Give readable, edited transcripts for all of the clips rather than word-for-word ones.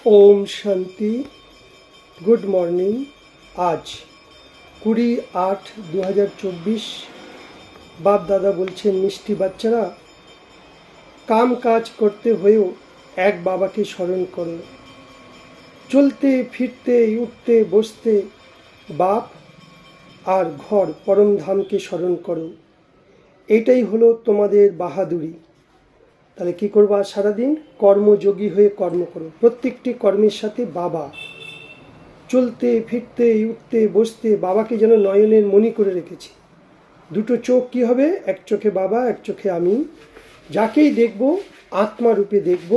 ওম শান্তি। Good morning. আজ 20/8/2024। বাপ দাদা বলছেন, মিষ্টি বাচ্চারা, কাম কাজ করতে হয়েও এক বাবাকে স্মরণ করো। চলতে ফিরতে উঠতে বসতে বাপ আর ঘর পরমধামকে স্মরণ করো। এটাই হলো তোমাদের বাহাদুরি। তাহলে কী করবা? সারাদিন কর্মযোগী হয়ে কর্ম করো। প্রত্যেকটি কর্মের সাথে বাবা, চলতে ফিরতে উঠতে বসতে বাবাকে যেন নয়নের মণি করে রেখেছি। দুটো চোখ কি হবে? এক চোখে বাবা, এক চোখে আমি। যাকেই দেখব আত্মারূপে দেখব।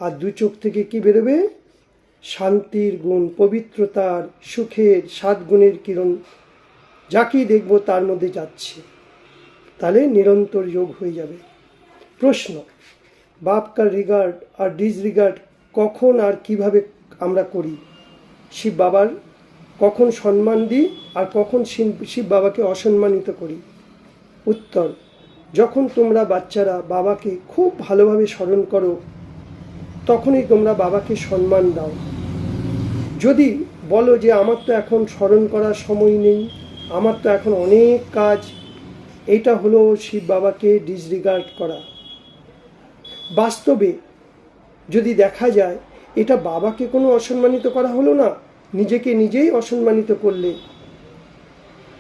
আর দু চোখ থেকে কি বেরোবে? শান্তির গুণ, পবিত্রতার, সুখের 7 গুণের কিরণ যাকেই দেখব তার মধ্যে যাচ্ছে। তাহলে নিরন্তর যোগ হয়ে যাবে। প্রশ্ন, বাপ কা রিগার্ড আর ডিসরিগার্ড কখন আর কিভাবে আমরা করি? শিব বাবার কখন সম্মান দিই আর কখন শিব বাবাকে অসম্মানিত করি? উত্তর, যখন তোমরা বাচ্চারা বাবাকে খুব ভালোভাবে স্মরণ করো তখনই তোমরা বাবাকে সম্মান দাও। যদি বলো যে আমার তো এখন স্মরণ করার সময় নেই, আমার তো এখন অনেক কাজ, এটা হলো শিব বাবাকে ডিসরিগার্ড করা। বাস্তবে যদি দেখা যায় এটা বাবাকে কোনো অসম্মানিত করা হলো না, নিজেকে নিজেই অসম্মানিত করলে।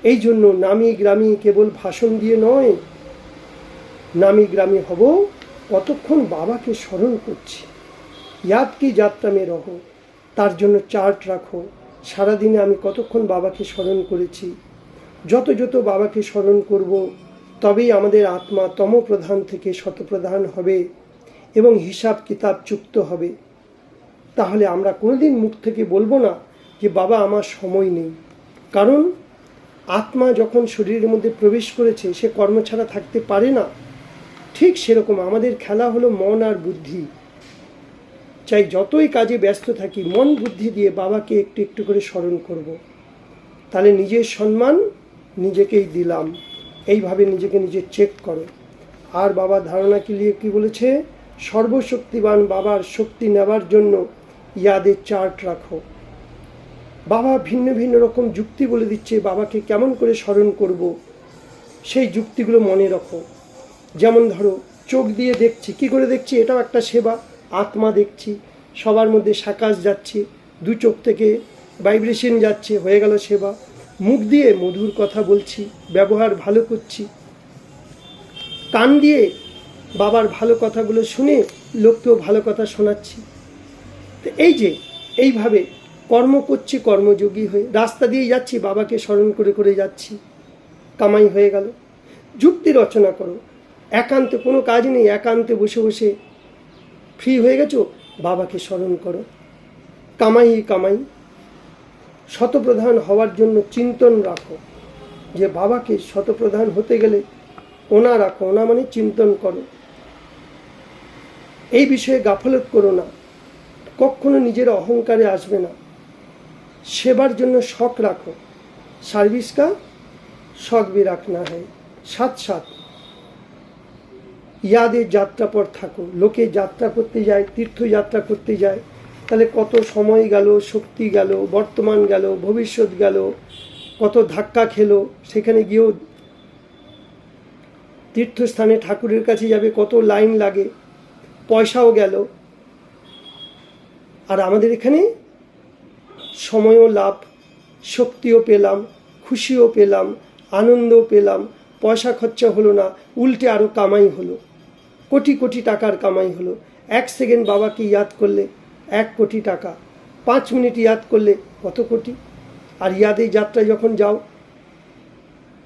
এই জন্য নামি গ্রামী কেবল ভাষণ দিয়ে নয়, নামি গ্রামী হব কতক্ষণ বাবাকে স্মরণ করছি। ইয়াদ কি যাত্রা মে রহো, তার জন্য চার্ট রাখো। সারাদিনে আমি কতক্ষণ বাবাকে স্মরণ করেছি। যত যত বাবাকে স্মরণ করব তবেই আমাদের আত্মা তমপ্রধান থেকে শতপ্রধান হবে এবং হিসাব কিতাব চুক্ত হবে। তাহলে আমরা কোনোদিন মুখ থেকে বলবো না যে বাবা আমার সময় নেই। কারণ আত্মা যখন শরীরের মধ্যে প্রবেশ করেছে সে কর্ম ছাড়া থাকতে পারে না। ঠিক সেরকম আমাদের খেলা হলো মন আর বুদ্ধি। চাই যতই কাজে ব্যস্ত থাকি, মন বুদ্ধি দিয়ে বাবাকে একটু একটু করে স্মরণ করব। তাহলে নিজের সম্মান নিজেকেই দিলাম। এইভাবে নিজেকে নিজে চেক করো। আর বাবা ধারণা কি নিয়ে কী বলেছে? সর্বশক্তিবান বাবার শক্তি নেবার জন্য ইয়াদের চার্ট রাখো। বাবা ভিন্ন ভিন্ন রকম যুক্তি বলে দিচ্ছে বাবাকে কেমন করে স্মরণ করব, সেই যুক্তিগুলো মনে রাখো। যেমন ধরো, চোখ দিয়ে দেখছি, কি করে দেখছি? এটাও একটা সেবা। আত্মা দেখছি, সবার মধ্যে সাকাশ যাচ্ছে, দু চোখ থেকে ভাইব্রেশন যাচ্ছে, হয়ে গেল সেবা। মুখ দিয়ে মধুর কথা বলছি, ব্যবহার ভালো করছি। কান দিয়ে বাবার ভালো কথাগুলো শুনে লোককেও ভালো কথা শোনাচ্ছি। তো এই যে এইভাবে কর্ম করছি, কর্মযোগী হয়ে রাস্তা দিয়ে যাচ্ছি, বাবাকে স্মরণ করে করে যাচ্ছি, কামাই হয়ে গেল। যুক্তি রচনা করো। একান্তে কোনো কাজ নেই, একান্তে বসে বসে ফ্রি হয়ে গেছো, বাবাকে স্মরণ করো। কামাই কামাই। শতপ্রধান হওয়ার জন্য চিন্তন রাখো, যে বাবাকে শতপ্রধান হতে গেলে ওনা রাখো। ওনা মানে চিন্তন করো। এই বিষয়ে গাফলত করো না, কখনো নিজের অহংকারে আসবে না। সেবার জন্য শখ রাখো। সার্ভিস কা শখ भी রাখনা হয়। সাথ সাথ ইয়াদের যাত্রা পর থাকো। লোকে যাত্রা করতে যায়, তীর্থযাত্রা করতে যায়, তাহলে কত সময় গেল, শক্তি গেল, বর্তমান গেল, ভবিষ্যৎ গেল, কত ধাক্কা খেলো। সেখানে গিয়েও তীর্থস্থানে ঠাকুরের কাছে যাবে, কত লাইন লাগে, পয়সাও গেল। আর আমাদের এখানে সময়ও লাভ, শক্তিও পেলাম, খুশিও পেলাম, আনন্দও পেলাম, পয়সা খরচা হলো না, উল্টে আরও কামাই হলো, কোটি কোটি টাকার কামাই হলো। 1 সেকেন্ড বাবাকে ইয়াদ করলে 1 কোটি টাকা, 5 মিনিট ইয়াদ করলে কত কোটি। আর ইয়াদের যাত্রায় যখন যাও,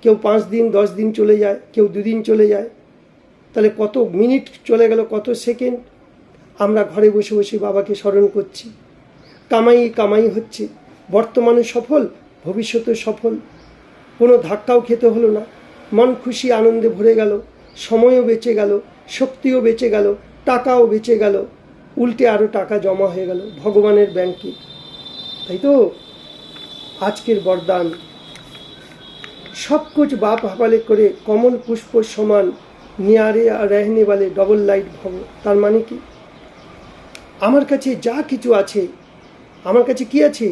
কেউ 5 দিন 10 দিন চলে যায়, কেউ 2 দিন চলে যায়, তাহলে কত মিনিট চলে গেল, কত সেকেন্ড। আমরা ঘরে বসে বসে বাবাকে স্মরণ করছি, কামাই কামাই হচ্ছে। বর্তমানে সফল, ভবিষ্যতে সফল, কোনো ধাক্কাও খেতে হলো না, মন খুশি আনন্দে ভরে গেল, সময়ও বেঁচে গেল, শক্তিও বেঁচে গেল, টাকাও বেঁচে গেল, উল্টে আরও টাকা জমা হয়ে গেল ভগবানের ব্যাংকে। তাই তো আজকের বরদান। सब कुछ बाप हवाले करे, कमल पुष्प समान नियारे रहने वाले डबल लाइट भव। तार माने कि আমার কাছে যা কিছু আছে, আমার কাছে কি আছে?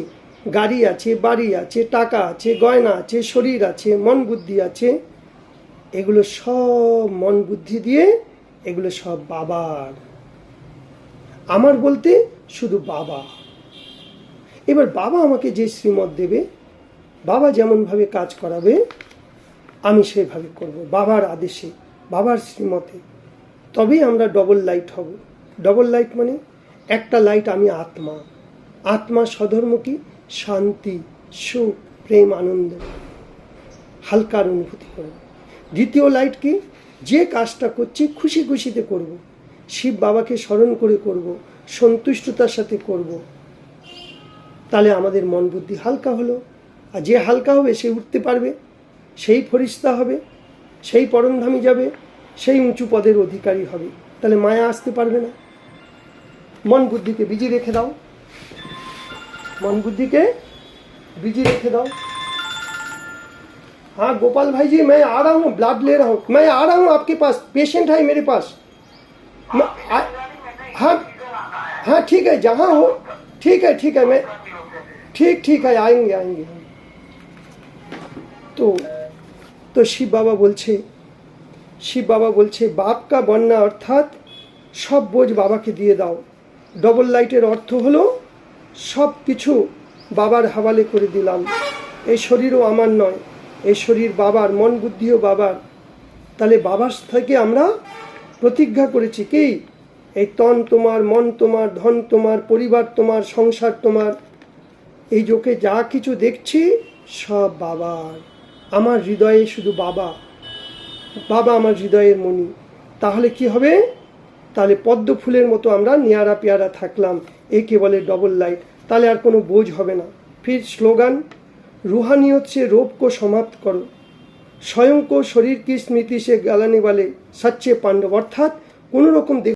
গাড়ি আছে, বাড়ি আছে, টাকা আছে, গয়না আছে, শরীর আছে, মন বুদ্ধি আছে, এগুলো সব মন বুদ্ধি দিয়ে এগুলো সব বাবার। আমার বলতে শুধু বাবা। এবার বাবা আমাকে যে শ্রীমত দেবে, বাবা যেমনভাবে কাজ করাবে, আমি সেভাবে করব, বাবার আদেশে, বাবার শ্রীমতে। তবেই আমরা ডবল লাইট হব। ডবল লাইট মানে একটা লাইট আমি আত্মা। আত্মা স্বধর্ম কি? শান্তি, সুখ, প্রেম, আনন্দ, হালকার অনুভূতি করব। দ্বিতীয় লাইট কি? যে কাজটা করছি খুশি খুশিতে করব, শিব বাবাকে স্মরণ করে করব, সন্তুষ্টতার সাথে করব। তাহলে আমাদের মন বুদ্ধি হালকা হলো। আর যে হালকা হবে সে উঠতে পারবে, সেই ফরিস্তা হবে, সেই পরমধামে যাবে, সেই উঁচু পদের অধিকারী হবে। তাহলে মায়া আসতে পারবে না। মন বুদ্ধিকে বিজি রেখে দাও, मन बुद्धि के बिजी रखे दाओ। हाँ गोपाल भाई जी, मैं आ रहा हूँ, ब्लड ले रहा हूँ, मैं आ रहा हूँ आपके पास, पेशेंट है मेरे पास। हाँ हाँ ठीक है, जहाँ हो ठीक है, मैं ठीक है, आएंगे। तो शिव बाबा बोलছে बाप का बनना अर्थात सब बोझ बाबा के दिए दाओ। डबल लाइटर अर्थ हलो सब किछु बाबार हवाले करे दिलाम। এই শরীরও আমার নয়, এই শরীর বাবার, মন বুদ্ধিও বাবার। তাহলে বাবার থেকে আমরা প্রতিজ্ঞা করেছি কি, এই তন তোমার, মন তোমার, ধন তোমার, পরিবার তোমার, সংসার তোমার। এই যোগে যা কিছু দেখছি সব বাবার। আমার হৃদয়ে শুধু বাবা, বাবা আমার হৃদয়ের মণি। তাহলে কি হবে? তাহলে পদ্ম ফুলের মতো আমরা নিয়ারা পেয়ারা থাকলাম। একে বলে डबल लाइट। তাহলে আর কোনো বোঝ হবে না। फिर स्लोगान, रूहानियत से रोग को समाप्त करो, स्वयं को शरीर की स्मृति से गलाने वाले सच्चे पांडव। अर्थात কোনো রকম